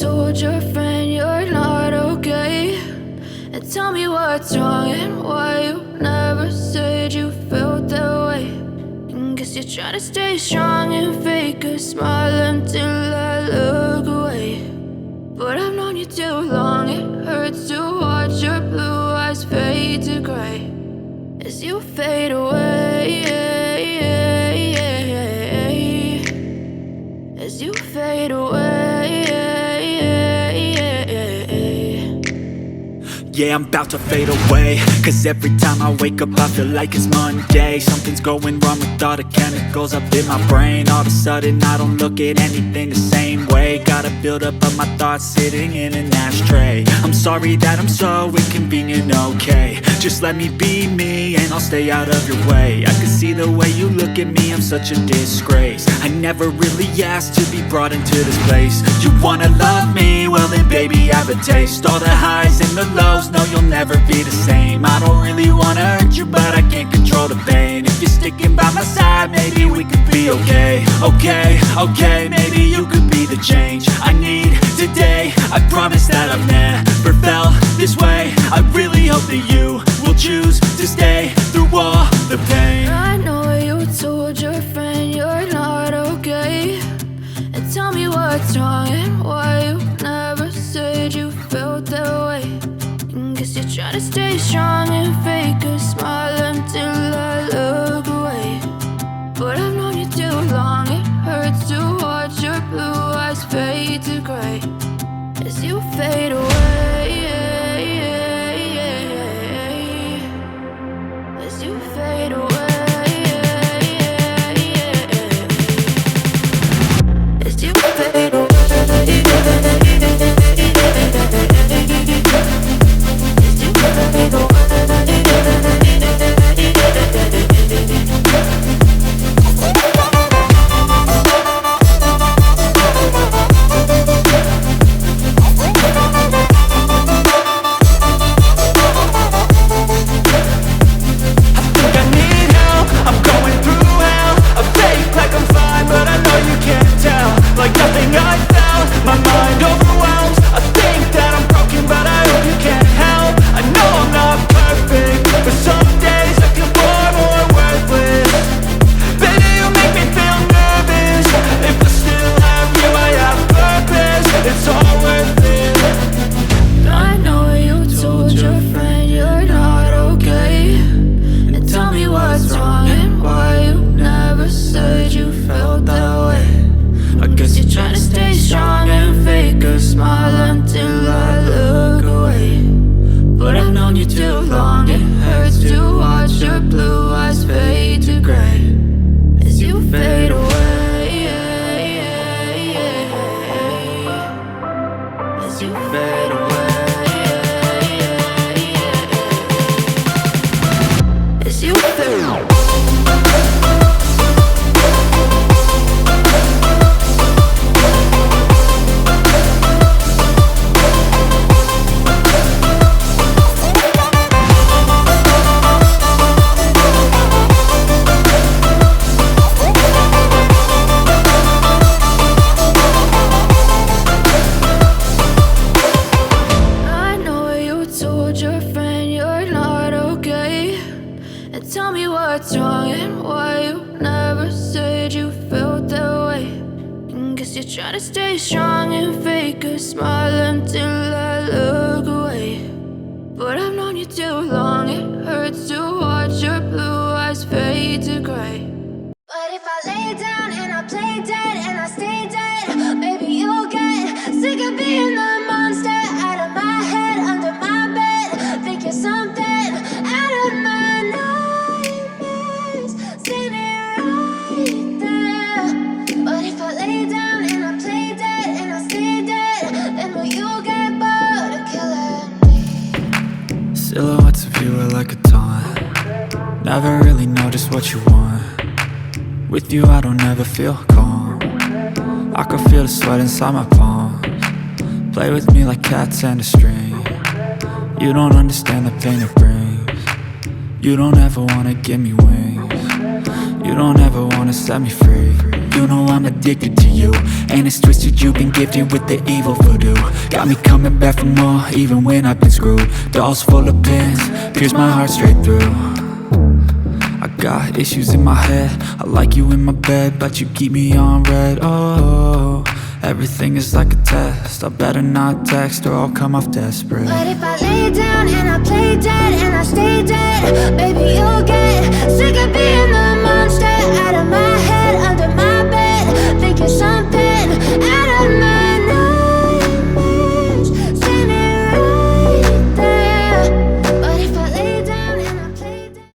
told your friend you're not okay, and tell me what's wrong and why you never said you felt that way. And guess you're trying to stay strong and fake a smile until I look away. But I've known you too long, it hurts to watch your blue eyes fade to gray as you fade away, as you fade away. Yeah, I'm about to fade away, cause every time I wake up I feel like it's Monday. Something's going wrong with all the chemicals up in my brain. All of a sudden I don't look at anything the same way. Gotta build up of my thoughts sitting in an ashtray. I'm sorry that I'm so inconvenient, okay. Just let me be me and I'll stay out of your way. I can see the way you look at me, I'm such a disgrace. I never really asked to be brought into this place. You wanna love me? Well then baby I have a taste. All the highs and the lows, no you'll never be the same. I don't really wanna hurt you but I can't control the pain. If you're sticking by my side maybe we could be okay. Okay, maybe you could be the change I need today. I promise that I've never felt this way. I really hope that you will choose to stay through all the pain. I know you told your friend you're not okay, and tell me what's wrong and why you never said you felt that way. And guess you're trying to stay strong and fake a smile until I look away. But I've known you too long, it hurts to watch your blue eyes fade to gray as you fade away, as you fade away, as you fade away. Try to stay strong and fake a smile until I look away. But I've known you too long, it hurts to watch your blue eyes fade to gray. But if I lay down and I play dead and I stay dead, maybe you'll get sick of being the monster out of my head, under my bed. Think you're something out of my nightmares, standing right there. But if I lay down and I play dead and I stay dead, then will you get bored of killing me? Silhouettes of you are like a taunt. Never really know just what you want. With you I don't ever feel calm. I can feel the sweat inside my palms. Play with me like cats and a string. You don't understand the pain it brings. You don't ever wanna give me wings. You don't ever wanna set me free. You know I'm addicted to you, and it's twisted, you've been gifted with the evil voodoo. Got me coming back for more, even when I've been screwed. Dolls full of pins, pierce my heart straight through. I got issues in my head, I like you in my bed, but you keep me on red. Oh, everything is like a test, I better not text or I'll come off desperate. But if I lay down and I play dead and I stay dead, baby, you'll get sick of being